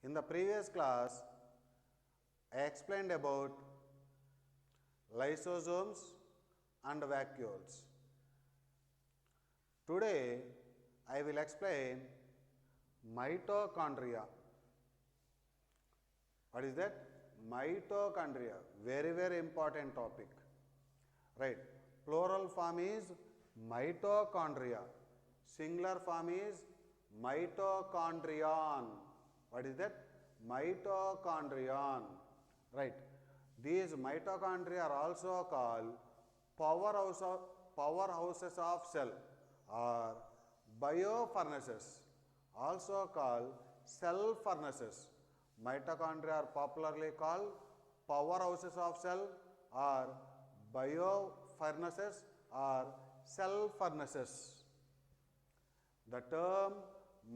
In the previous class, I explained about lysosomes and vacuoles. Today, I will explain mitochondria. What is that? Mitochondria. Very, very important topic. Right. Plural form is mitochondria. Singular form is mitochondrion. What is that? Mitochondrion. Right. These mitochondria are also called powerhouses of cell or biofurnaces, also called cell furnaces. Mitochondria are popularly called powerhouses of cell or biofurnaces or cell furnaces. The term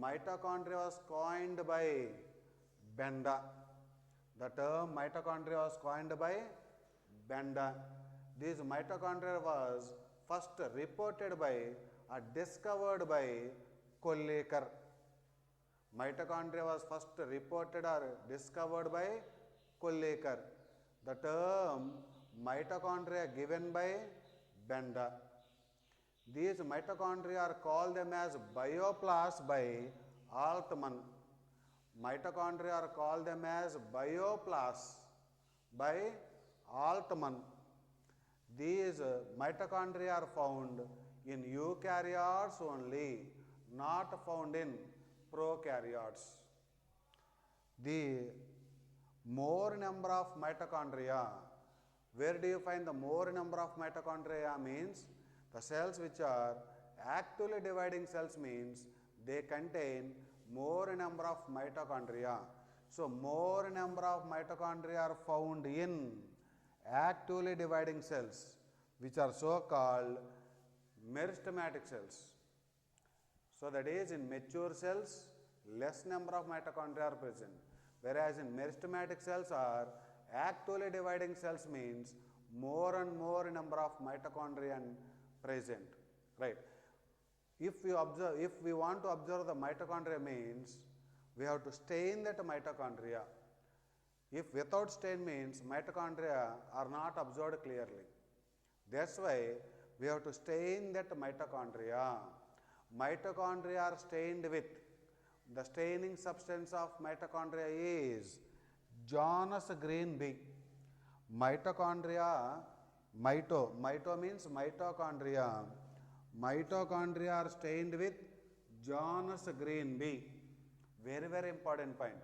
mitochondria was coined by Benda. The term mitochondria was coined by Benda. This mitochondria was first reported by or discovered by Kolekar. Mitochondria was first reported or discovered by Kolekar. The term mitochondria given by Benda. These mitochondria are called them as bioplasts by Altman. Mitochondria are called them as bioplasts by Altman. These mitochondria are found in eukaryotes only, not found in prokaryotes. The more number of mitochondria, where do you find the more number of mitochondria means the cells which are actively dividing cells means they contain more number of mitochondria. So, more number of mitochondria are found in actively dividing cells which are so called meristematic cells. So, that is in mature cells less number of mitochondria are present, whereas in meristematic cells or actively dividing cells means more and more number of mitochondria present, right. If we want to observe the mitochondria means we have to stain that mitochondria. If without stain means mitochondria are not observed clearly. That's why we have to stain that mitochondria. Mitochondria are stained with, the staining substance of mitochondria is Jonas green B. Mitochondria, mito means mitochondria. Mitochondria are stained with Jonas green B. Very, very important point.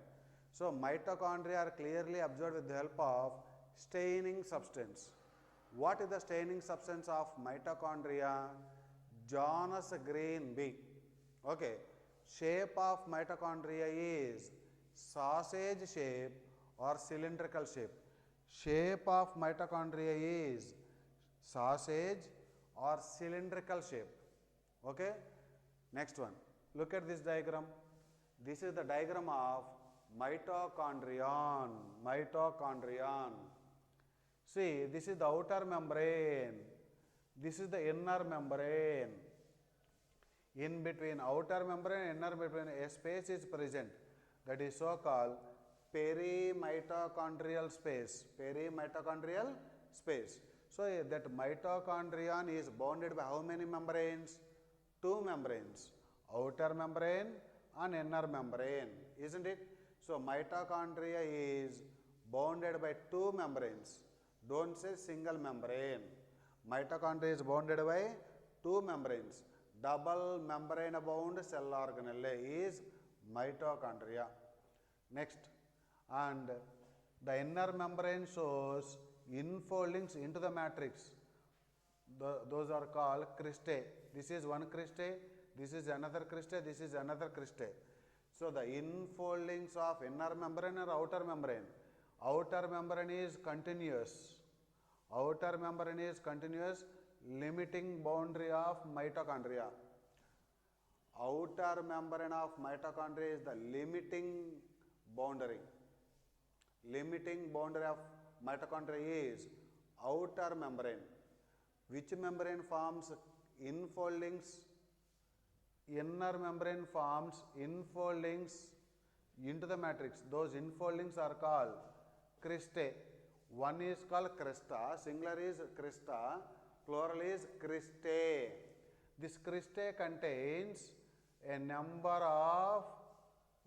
So, mitochondria are clearly observed with the help of staining substance. What is the staining substance of mitochondria? Jonas green B. Okay. Shape of mitochondria is sausage shape or cylindrical shape. Shape of mitochondria is sausage or cylindrical shape. Okay. Next one. Look at this diagram. This is the diagram of mitochondrion. Mitochondrion. See, this is the outer membrane. This is the inner membrane. In between outer membrane and inner membrane, a space is present. That is so called perimitochondrial space. Perimitochondrial space. So, that mitochondrion is bounded by how many membranes? Two membranes. Outer membrane and inner membrane. Isn't it? So, mitochondria is bounded by two membranes. Don't say single membrane. Mitochondria is bounded by two membranes. Double membrane bound cell organelle is mitochondria. Next, and the inner membrane shows infoldings into the matrix. Those are called cristae. This is one cristae, this is another cristae, this is another cristae. So, the infoldings of inner membrane or outer membrane. Outer membrane is continuous. Outer membrane is continuous, limiting boundary of mitochondria. Outer membrane of mitochondria is the limiting boundary. Limiting boundary of mitochondria is outer membrane. Which membrane forms infoldings? Inner membrane forms infoldings into the matrix. Those infoldings are called cristae. One is called crista, singular is crista, plural is cristae. This cristae contains a number of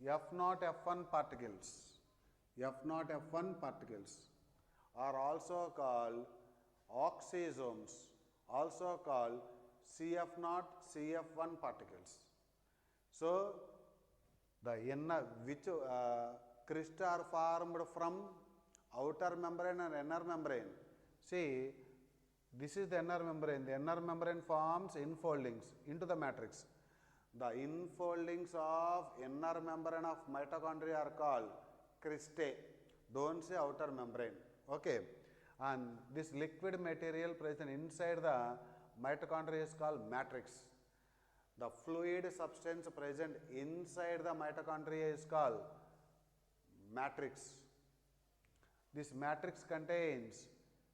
F0, F1 particles. F0, F1 particles are also called oxysomes, also called CF0, CF1 particles. So, the inner which crystal are formed from outer membrane and inner membrane. See, this is the inner membrane. The inner membrane forms infoldings into the matrix. The infoldings of inner membrane of mitochondria are called cristae. Don't say outer membrane. Okay. And this liquid material present inside the mitochondria is called matrix. The fluid substance present inside the mitochondria is called matrix. This matrix contains,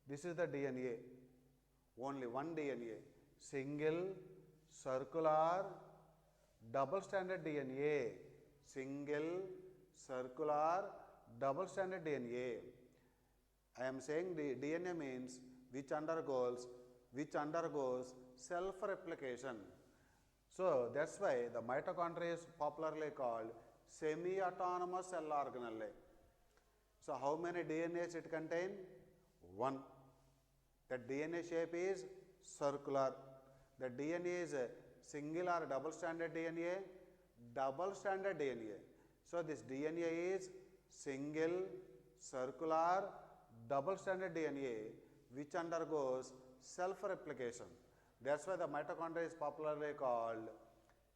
this is the DNA, only one DNA, single, circular, double-stranded DNA, single, circular, double-stranded DNA. I am saying the DNA means which undergoes self-replication. So that's why the mitochondria is popularly called semi-autonomous cell organelle. So how many DNAs it contain? One. The DNA shape is circular. The DNA is a single or double-stranded DNA? Double-stranded DNA. So this DNA is single, circular, double-stranded DNA which undergoes self-replication. That's why the mitochondria is popularly called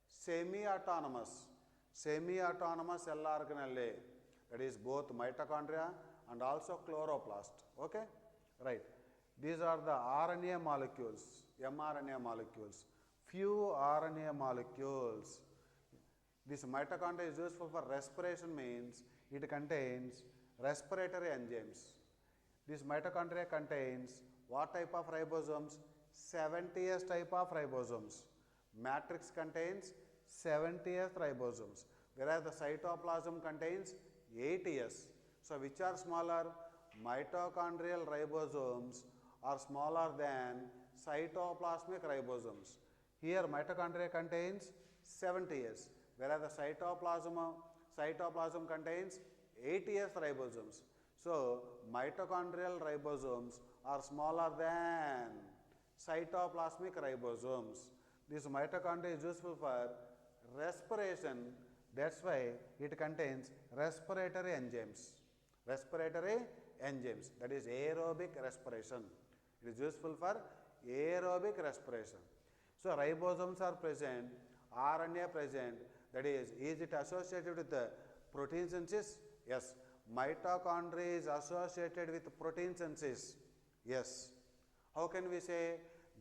semi-autonomous cell organelle. That is both mitochondria and also chloroplast. Okay? Right. These are the RNA molecules, mRNA molecules. Few RNA molecules. This mitochondria is useful for respiration means it contains respiratory enzymes. This mitochondria contains what type of ribosomes? 70S type of ribosomes. Matrix contains 70S ribosomes, whereas the cytoplasm contains 80S. So which are smaller? Mitochondrial ribosomes are smaller than cytoplasmic ribosomes. Here mitochondria contains 70S, whereas the cytoplasm contains 80S ribosomes. So mitochondrial ribosomes are smaller than cytoplasmic ribosomes. This mitochondria is useful for respiration. That's why it contains respiratory enzymes. Respiratory enzymes, that is aerobic respiration. It is useful for aerobic respiration. So ribosomes are present, RNA present, that is it associated with the protein synthesis? Yes. Mitochondria is associated with protein synthesis? Yes. How can we say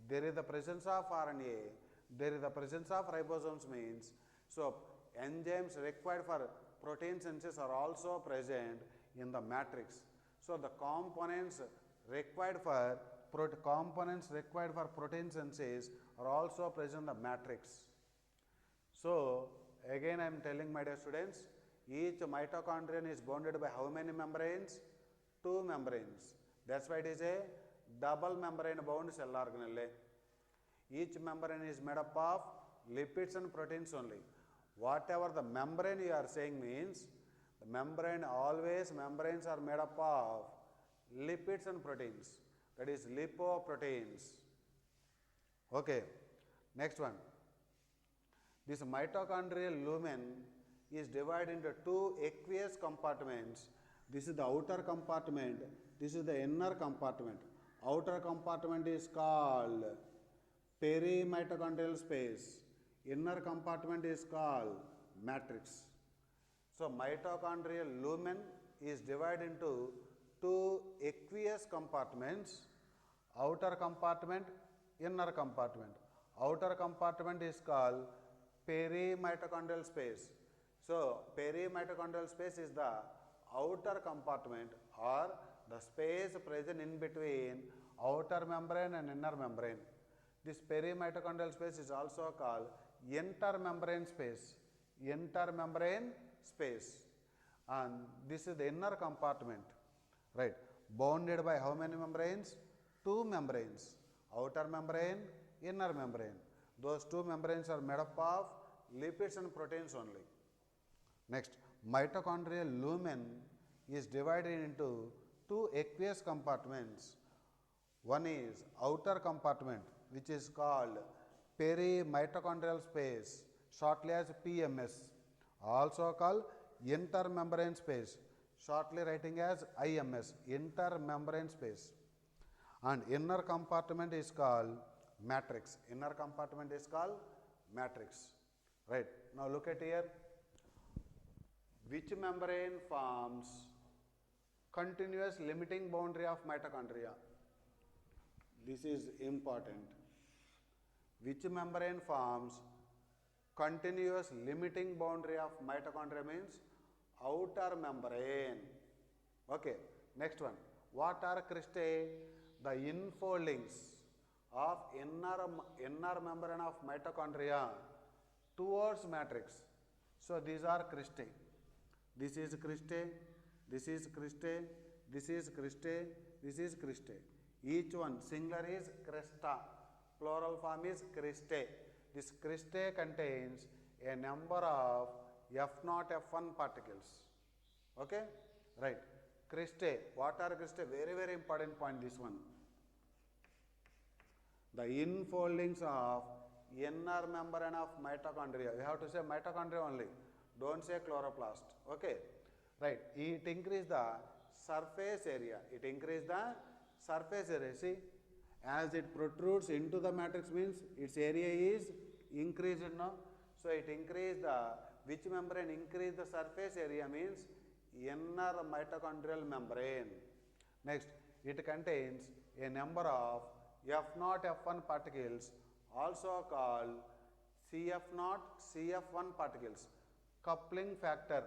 there is the presence of RNA, there is the presence of ribosomes means, so enzymes required for protein synthesis are also present in the matrix. So the components required for protein synthesis are also present in the matrix. So again I am telling my dear students, each mitochondrion is bounded by how many membranes? 2 membranes. That's why it is a double membrane bound cell organelle. Each membrane is made up of lipids and proteins only. Whatever the membrane you are saying means, the membranes are made up of lipids and proteins. That is lipoproteins. Okay. Next one. This mitochondrial lumen is divided into 2 aqueous compartments. This is the outer compartment. This is the inner compartment. Outer compartment is called perimitochondrial space. Inner compartment is called matrix. So mitochondrial lumen is divided into 2 aqueous compartments, outer compartment, inner compartment. Outer compartment is called perimitochondrial space. So perimitochondrial space is the outer compartment or the space present in between outer membrane and inner membrane. This perimitochondrial space is also called intermembrane space. Intermembrane space. and this is the inner compartment, right? Bounded by how many membranes? Two membranes, outer membrane, inner membrane. Those two membranes are made up of lipids and proteins only. Next, mitochondrial lumen is divided into two aqueous compartments. One is outer compartment, which is called perimitochondrial space, shortly as PMS, also called intermembrane space, shortly writing as IMS, intermembrane space. And inner compartment is called matrix. Inner compartment is called matrix. Right. Now look at here. Which membrane forms continuous limiting boundary of mitochondria? This is important. Which membrane forms continuous limiting boundary of mitochondria means outer membrane. Okay. Next one. What are cristae? The infoldings of inner membrane of mitochondria towards matrix. So these are cristae. This is cristae, this is cristae, this is cristae, this is cristae. Each one singular is cresta, plural form is cristae. This cristae contains a number of F0, F1 particles. Okay, right. Cristae. What are cristae? Very, very important point this one. The infoldings of inner membrane of mitochondria. You have to say mitochondria only. Don't say chloroplast. Okay. Right. It increase the surface area. It increase the surface area. See, as it protrudes into the matrix means its area is increased now. So it increase the, which membrane increase the surface area means inner mitochondrial membrane. Next, it contains a number of F0, F1 particles, also called CF0, CF1 particles. Coupling factor.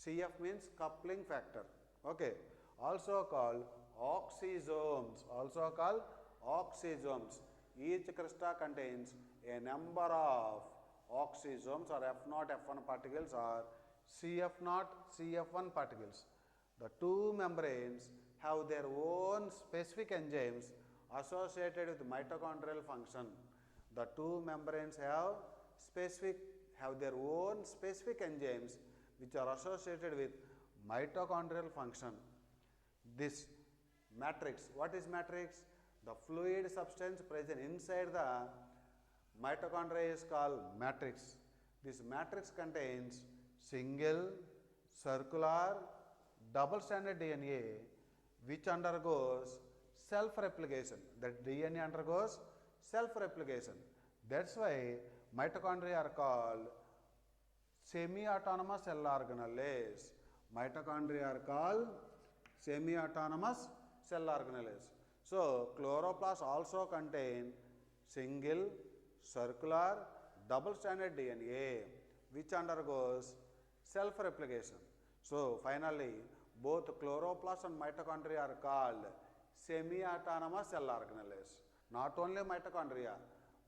CF means coupling factor. Okay. Also called oxysomes. Also called oxysomes. Each cresta contains a number of oxysomes or F0, F1 particles or CF0, CF1 particles. The two membranes have their own specific enzymes associated with mitochondrial function. The two membranes have their own specific enzymes which are associated with mitochondrial function. This matrix, what is matrix? The fluid substance present inside the mitochondria is called matrix. This matrix contains single, circular, double-stranded DNA which undergoes self-replication. That DNA undergoes self-replication. That's why mitochondria are called semi-autonomous cell organelles. Mitochondria are called semi-autonomous cell organelles. So, chloroplasts also contain single, circular, double-stranded DNA which undergoes self-replication. So, finally, both chloroplasts and mitochondria are called semi-autonomous cell organelles. Not only mitochondria,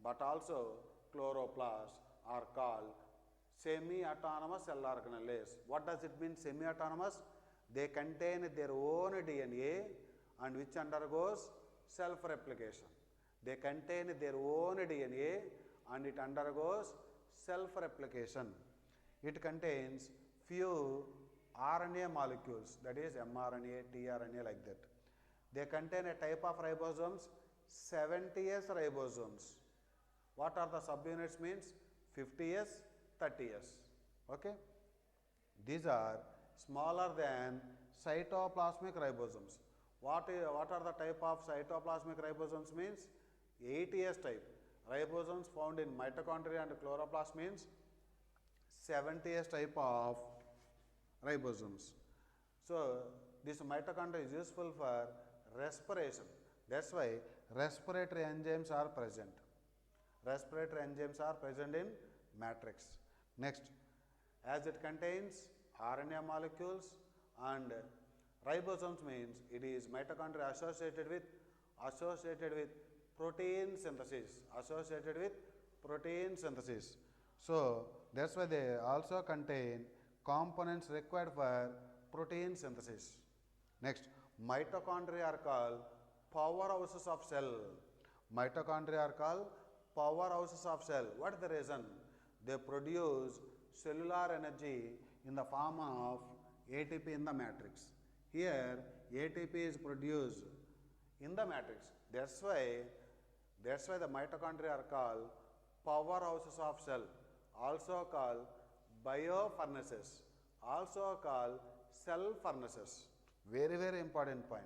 but also chloroplasts are called semi-autonomous cell organelles. What does it mean semi-autonomous? They contain their own DNA and which undergoes self-replication. They contain their own DNA and it undergoes self-replication. It contains few RNA molecules, that is mRNA, tRNA like that. They contain a type of ribosomes, 70S ribosomes. What are the subunits means? 50S, 30S. Okay. These are smaller than cytoplasmic ribosomes. What are the type of cytoplasmic ribosomes means? 80S type. Ribosomes found in mitochondria and chloroplast means 70S type of ribosomes. So, this mitochondria is useful for respiration. That's why respiratory enzymes are present. Respiratory enzymes are present in matrix. Next, as it contains RNA molecules and ribosomes means it is mitochondria associated with protein synthesis. Associated with protein synthesis. So, that's why they also contain components required for protein synthesis. Next, mitochondria are called powerhouses of cell. Mitochondria are called powerhouses of cell. What is the reason? They produce cellular energy in the form of ATP in the matrix. Here, ATP is produced in the matrix. That's why the mitochondria are called powerhouses of cell, also called biofurnaces, also called cell furnaces. Very, very important point.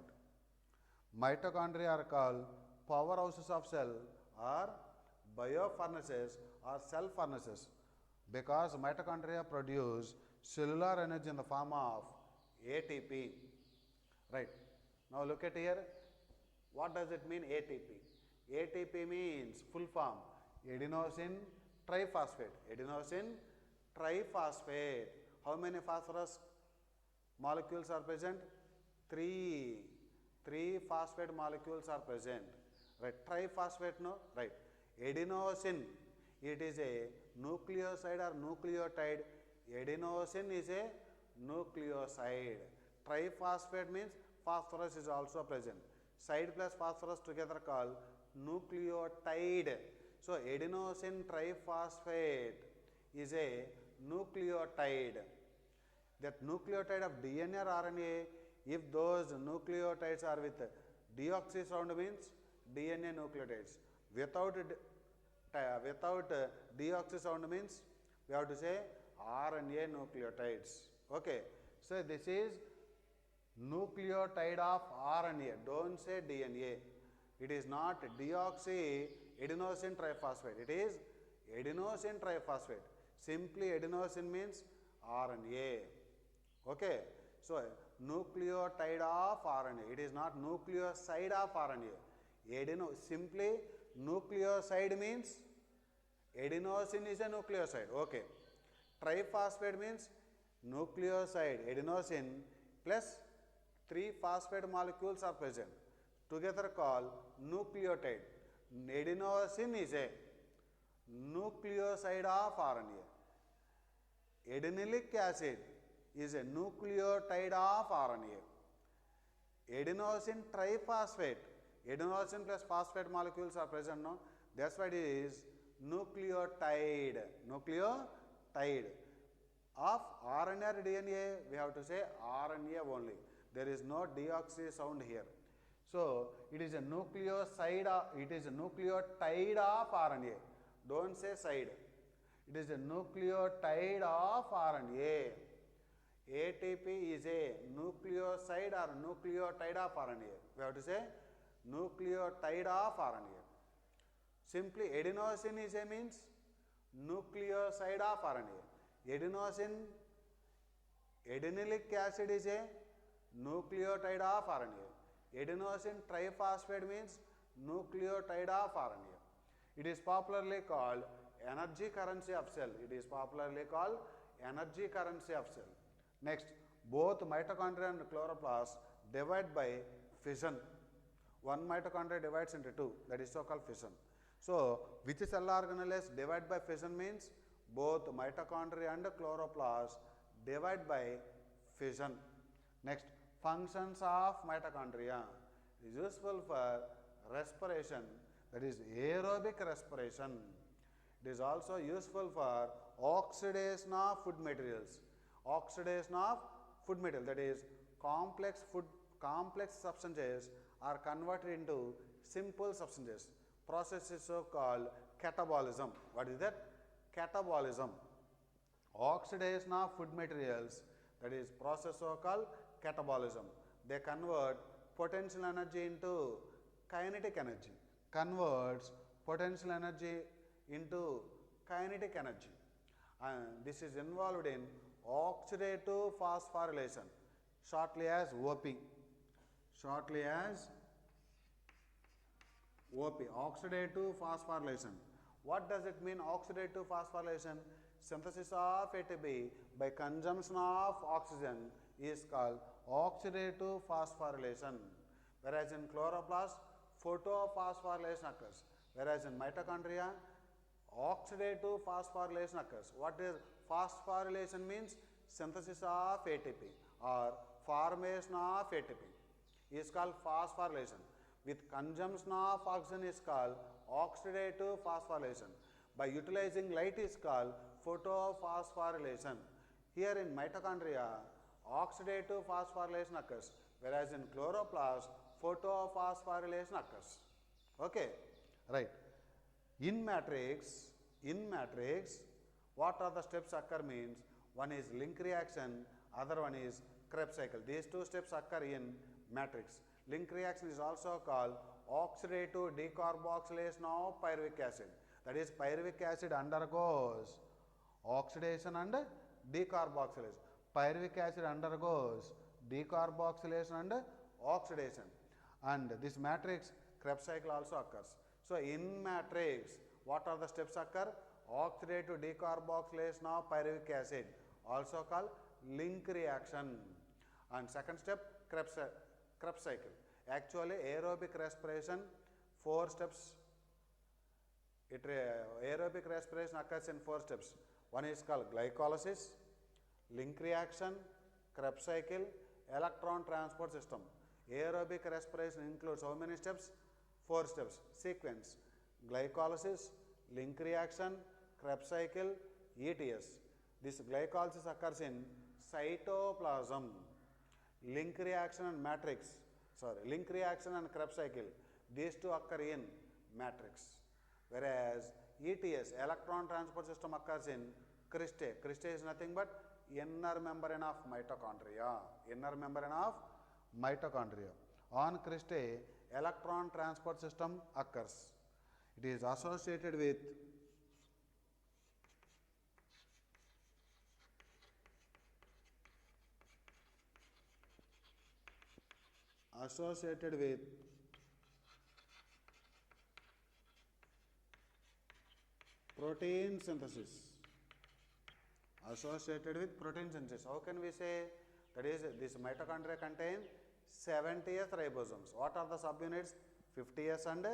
Mitochondria are called powerhouses of cell or biofurnaces or cell furnaces because mitochondria produce cellular energy in the form of ATP. Right. Now look at here. What does it mean ATP? ATP means full form adenosine triphosphate. Adenosine triphosphate. How many phosphorus molecules are present? Three phosphate molecules are present. Right. Triphosphate, no? Right. Adenosine, it is a nucleoside or nucleotide. Adenosine is a nucleoside. Triphosphate means phosphorus is also present. Side plus phosphorus together called nucleotide. So adenosine triphosphate is a nucleotide. That nucleotide of DNA or RNA, if those nucleotides are with deoxy sound means DNA nucleotides. Without deoxy sound means we have to say RNA nucleotides. Okay. So this is nucleotide of RNA. Don't say DNA. It is not deoxy adenosine triphosphate. It is adenosine triphosphate. Simply adenosine means RNA. Okay. So nucleotide of RNA. It is not nucleoside of RNA. Simply nucleoside means adenosine is a nucleoside. Okay. Triphosphate means nucleoside adenosine plus 3 phosphate molecules are present. Together called nucleotide. Adenosine is a nucleoside of RNA. Adenyllic acid is a nucleotide of RNA. Adenosine triphosphate. Adenosine plus phosphate molecules are present, no? That's why it is nucleotide. Nucleotide. Of RNA or DNA, we have to say RNA only. There is no deoxy sound here. So it is a nucleoside, it is a nucleotide of RNA. Don't say side. It is a nucleotide of RNA. ATP is a nucleoside or nucleotide of RNA. We have to say nucleotide of RNA. Simply adenosine is a means nucleoside of RNA. Adenosine, adenylic acid is a nucleotide of RNA. Adenosine triphosphate means nucleotide of RNA. It is popularly called energy currency of cell. It is popularly called energy currency of cell. Next, both mitochondria and chloroplast divide by fission. One mitochondria divides into two, that is so called fission. So, which cell organelles divide by fission means both mitochondria and chloroplast divide by fission. Next, functions of mitochondria is useful for respiration, that is aerobic respiration. It is also useful for oxidation of food materials. Oxidation of food material, that is complex substances are converted into simple substances. Process is so called catabolism. What is that? Catabolism. Oxidation of food materials, that is process so called catabolism. They convert potential energy into kinetic energy. Converts potential energy into kinetic energy. And this is involved in oxidative phosphorylation, shortly as OP. Shortly as OP, oxidative phosphorylation. What does it mean, oxidative phosphorylation? Synthesis of ATP by consumption of oxygen is called oxidative phosphorylation. Whereas in chloroplast, photophosphorylation occurs. Whereas in mitochondria, oxidative phosphorylation occurs. What is phosphorylation means? synthesis of ATP or formation of ATP is called phosphorylation. With consumption of oxygen is called oxidative phosphorylation. By utilizing light is called photophosphorylation. Here in mitochondria, oxidative phosphorylation occurs, whereas in chloroplast, photophosphorylation occurs. Okay, right. In matrix, what are the steps occur means, one is link reaction, other one is Krebs cycle. These two steps occur in matrix. Link reaction is also called oxidative decarboxylation of pyruvic acid. That is, pyruvic acid undergoes oxidation and decarboxylation. Pyruvic acid undergoes decarboxylation and oxidation. And this matrix Krebs cycle also occurs. So, in matrix, what are the steps occur? Oxidative decarboxylation of pyruvic acid, also called link reaction. And second step, Krebs cycle. Actually, aerobic respiration, 4 steps. Aerobic respiration occurs in 4 steps. One is called glycolysis, link reaction, Krebs cycle, electron transport system. Aerobic respiration includes how many steps? 4 steps. Sequence: glycolysis, link reaction, Krebs cycle, ETS. This glycolysis occurs in cytoplasm. Link reaction and link reaction and Krebs cycle, these two occur in matrix. Whereas ETS, electron transport system, occurs in cristae. Cristae is nothing but inner membrane of mitochondria. On cristae, electron transport system occurs. It is associated with protein synthesis. How can we say? That is, this mitochondria contain 70S ribosomes. What are the subunits? 50S and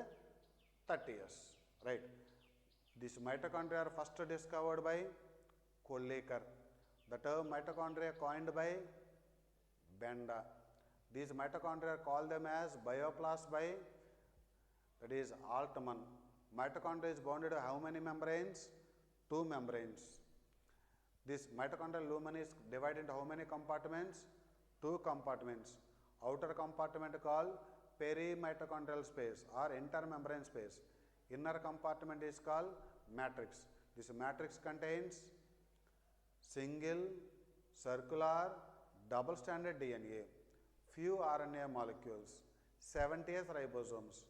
30S. Right. This mitochondria are first discovered by Kollikar. The term mitochondria coined by Benda. These mitochondria call them as bioplast by, that is, Altman. Mitochondria is bounded to how many membranes? 2 membranes. This mitochondrial lumen is divided into how many compartments? 2 compartments. Outer compartment called perimitochondrial space or intermembrane space. Inner compartment is called matrix. This matrix contains single, circular, double-stranded DNA, few RNA molecules, 70S ribosomes,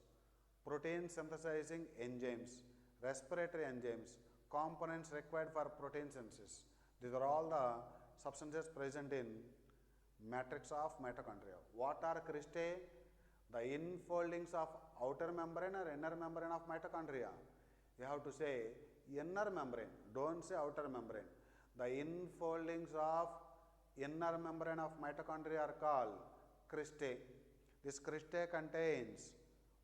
protein synthesizing enzymes, respiratory enzymes, components required for protein synthesis. These are all the substances present in matrix of mitochondria. What are cristae? The infoldings of outer membrane or inner membrane of mitochondria. You have to say inner membrane, don't say outer membrane. The infoldings of inner membrane of mitochondria are called cristae. This cristae contains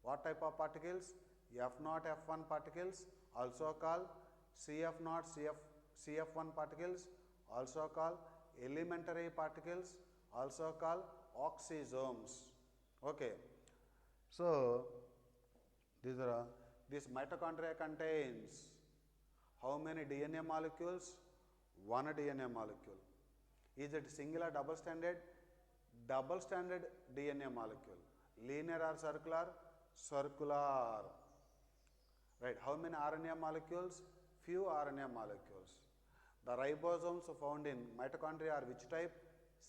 what type of particles? F0, F1 particles, also called CF0, CF1 particles, also called elementary particles, also called oxysomes. Okay. So, this mitochondria contains how many DNA molecules? 1 DNA molecule. Is it single or double stranded? Double stranded DNA molecule. Linear or circular? Circular. Right. How many RNA molecules? Few RNA molecules. The ribosomes found in mitochondria are which type?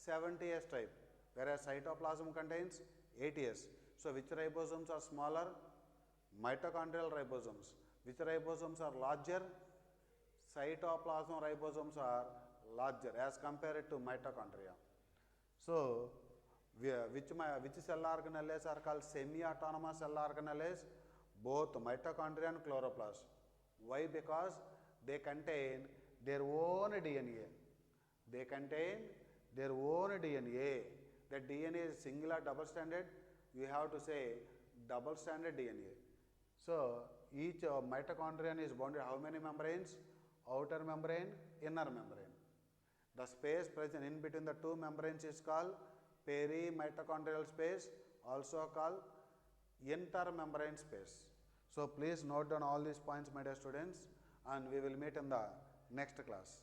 70S type. Whereas cytoplasm contains 80S. So, which ribosomes are smaller? Mitochondrial ribosomes. Which ribosomes are larger? Cytoplasm ribosomes are larger as compared to mitochondria. So, which cell organelles are called semi-autonomous cell organelles? Both mitochondria and chloroplast. Why? Because they contain their own DNA. They contain their own DNA. That DNA is single or double stranded? You have to say double stranded DNA. So, each mitochondrion is bounded how many membranes? Outer membrane, inner membrane. The space present in between the two membranes is called perimitochondrial space, also called intermembrane space. So please note down all these points, my dear students, and we will meet in the next class.